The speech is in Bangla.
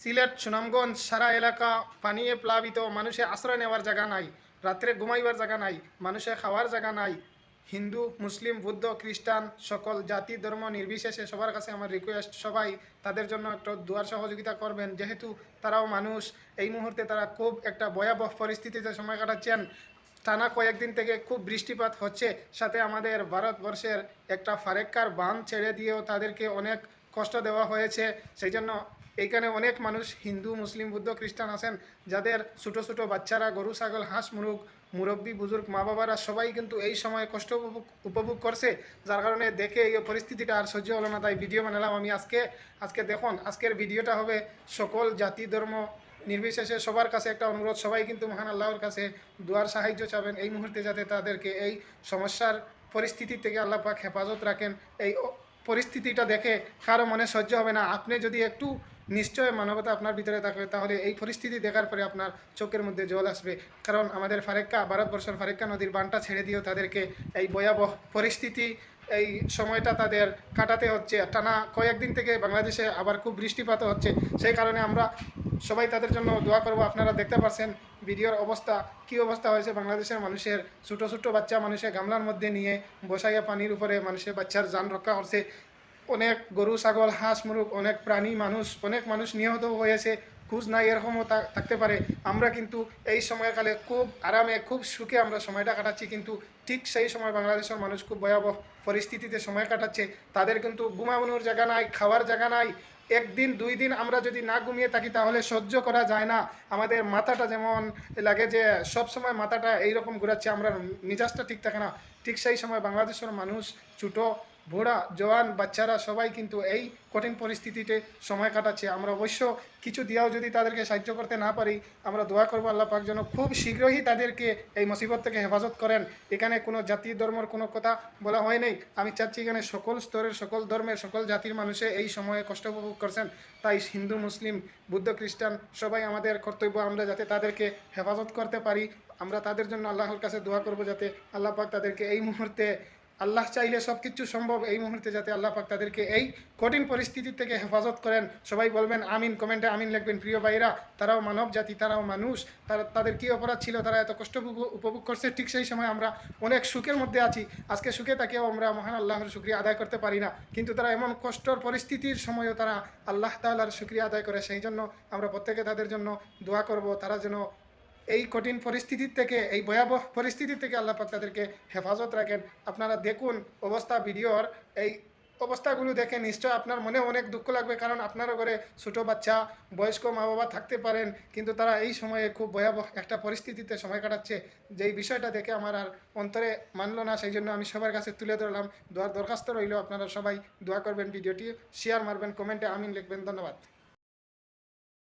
সিলেট সুনামগঞ্জ সারা এলাকা পানিয়ে প্লাবিত, মানুষে আশ্রয় নেওয়ার জায়গা নাই, রাত্রে ঘুমাইবার জায়গা নাই, মানুষে খাওয়ার জায়গা নাই। হিন্দু মুসলিম বৌদ্ধ খ্রিস্টান সকল জাতি ধর্ম নির্বিশেষে সবার কাছে আমার রিকোয়েস্ট, সবাই তাদের জন্য একটু দুয়ার সহযোগিতা করবেন, যেহেতু তারাও মানুষ। এই মুহূর্তে তারা খুব একটা ভয়াবহ পরিস্থিতিতে সময় কাটাচ্ছেন। টানা কয়েকদিন থেকে খুব বৃষ্টিপাত হচ্ছে, সাথে আমাদের ভারতবর্ষের একটা ফারেক্কার বাঁধ ছেড়ে দিয়েও তাদেরকে অনেক কষ্ট দেওয়া হয়েছে। সেই জন্য এইখানে অনেক মানুষ হিন্দু মুসলিম বৌদ্ধ খ্রিস্টান আছেন, যাদের ছোটো ছোটো বাচ্চারা গরু ছাগল হাঁস মুরগ মুরব্বী বুজুর্গ মা বাবারা সবাই কিন্তু এই সময় কষ্ট উপভোগ করছে। যার কারণে দেখে এই পরিস্থিতিটা আর সহ্য হলো না, তাই ভিডিও বানালাম আমি আজকে। দেখুন, আজকের ভিডিওটা হবে সকল জাতি ধর্ম নির্বিশেষে সবার কাছে একটা অনুরোধ, সবাই কিন্তু মহান আল্লাহর কাছে দুয়ার সাহায্য চাবেন এই মুহূর্তে, যাতে তাদেরকে এই সমস্যার পরিস্থিতি থেকে আল্লাহ পাক হেফাজত রাখেন। এই পরিস্থিতিটা দেখে কারো মনে সহ্য হবে না। আপনি যদি একটু নিশ্চয় মানবতা আপনার ভিতরে থাকে, তাহলে এই পরিস্থিতি দেখার পরে আপনার চোখের মধ্যে জল আসবে। কারণ আমাদের ফারেক্কা, ভারতবর্ষের ফারেক্কা নদীর বানটা ছেড়ে দিয়েও তাদেরকে এই ভয়াবহ পরিস্থিতি, এই সময়টা তাদের কাটাতে হচ্ছে। টানা কয়েকদিন থেকে বাংলাদেশে আবার খুব বৃষ্টিপাত হচ্ছে, সেই কারণে আমরা সবাই তাদের জন্য দোয়া করব। আপনারা দেখতে পাচ্ছেন ভিডিওর অবস্থা, কী অবস্থা হয়েছে বাংলাদেশের মানুষের। ছোটো ছোটো বাচ্চা মানুষের গামলার মধ্যে নিয়ে বসাইয়া পানির উপরে মানুষের বাচ্চার যান রক্ষা করছে। অনেক গরু ছাগল হাঁস মুরগ অনেক প্রাণী মানুষ, অনেক মানুষ নিহত হয়েছে, খোঁজ নাই, এরকমও থাকতে পারে। আমরা কিন্তু এই সময়কালে খুব আরামে খুব সুখে আমরা সময়টা কাটাচ্ছি, কিন্তু ঠিক সেই সময় বাংলাদেশের মানুষ খুব ভয়াবহ পরিস্থিতিতে সময় কাটাচ্ছে। তাদের কিন্তু ঘুমানোর জায়গা নাই, খাওয়ার জায়গা নাই। একদিন দুই দিন আমরা যদি না ঘুমিয়ে থাকি তাহলে সহ্য করা যায় না। আমাদের মাথাটা যেমন লাগে যে সব সময় মাথাটা এইরকম ঘুরাচ্ছে, আমরা মিজাজটা ঠিক থাকে না। ঠিক সেই সময় বাংলাদেশের মানুষ ছোটো বুড়া জওয়ান বাচ্চারা সবাই কিন্তু এই কঠিন পরিস্থিতিতে সময় কাটাচ্ছে। আমরা অবশ্য কিছু দিয়েও যদি তাদেরকে সাহায্য করতে না পারি, আমরা দোয়া করবো আল্লাহ পাক যেন খুব শীঘ্রই তাদেরকে এই মুসিবত থেকে হেফাজত করেন। এখানে কোনো জাতি ধর্মের কোনো কথা বলা হয় নাই। আমি চাচ্ছি এখানে সকল স্তরের সকল ধর্মের সকল জাতির মানুষে এই সময়ে কষ্ট উপভোগ করছেন। তাই হিন্দু মুসলিম বুদ্ধ খ্রিস্টান সবাই আমাদের কর্তব্য, আমরা যাতে তাদেরকে হেফাজত করতে পারি। আমরা তাদের জন্য আল্লাহর কাছে দোয়া করব, যাতে আল্লাহ পাক তাদেরকে এই মুহূর্তে, আল্লাহ চাইলে সব কিছু সম্ভব, এই মুহূর্তে যাতে আল্লাহ পাক তাদেরকে এই কঠিন পরিস্থিতি থেকে হেফাজত করেন। সবাই বলবেন আমিন, কমেন্টে আমিন লিখবেন। প্রিয় ভাইরা, তারাও মানব জাতি, তারাও মানুষ, তাদের কী অপরাধ ছিল, তারা এত কষ্ট উপভোগ করছে। ঠিক সেই সময় আমরা অনেক সুখের মধ্যে আছি, আজকে সুখে তাকেও আমরা মহান আল্লাহর শুকরিয়া আদায় করতে পারি না। কিন্তু তারা এমন কষ্টর পরিস্থিতির সময়ও তারা আল্লাহ তাআলার শুকরিয়া আদায় করে। সেই জন্য আমরা প্রত্যেকে তাদের জন্য দোয়া করব, তারা যেন এই কঠিন পরিস্থিতির থেকে, এই ভয়াবহ পরিস্থিতি থেকে আল্লাহ পাক তাদেরকে হেফাজত রাখেন। আপনারা দেখুন অবস্থা, ভিডিওর এই অবস্থাগুলো দেখে নিশ্চয় আপনার মনে অনেক দুঃখ লাগবে, কারণ আপনারও ঘরে ছোটো বাচ্চা বয়স্ক মা বাবা থাকতে পারেন, কিন্তু তারা এই সময়ে খুব ভয়াবহ একটা পরিস্থিতিতে সময় কাটাচ্ছে। যেই বিষয়টা দেখে আমার আর অন্তরে মানলো না, সেই জন্য আমি সবার কাছে তুলে ধরলাম। দোয়ার দরখাস্ত রইল, আপনারা সবাই দোয়া করবেন, ভিডিওটি শেয়ার মারবেন, কমেন্টে আমিন লিখবেন। ধন্যবাদ।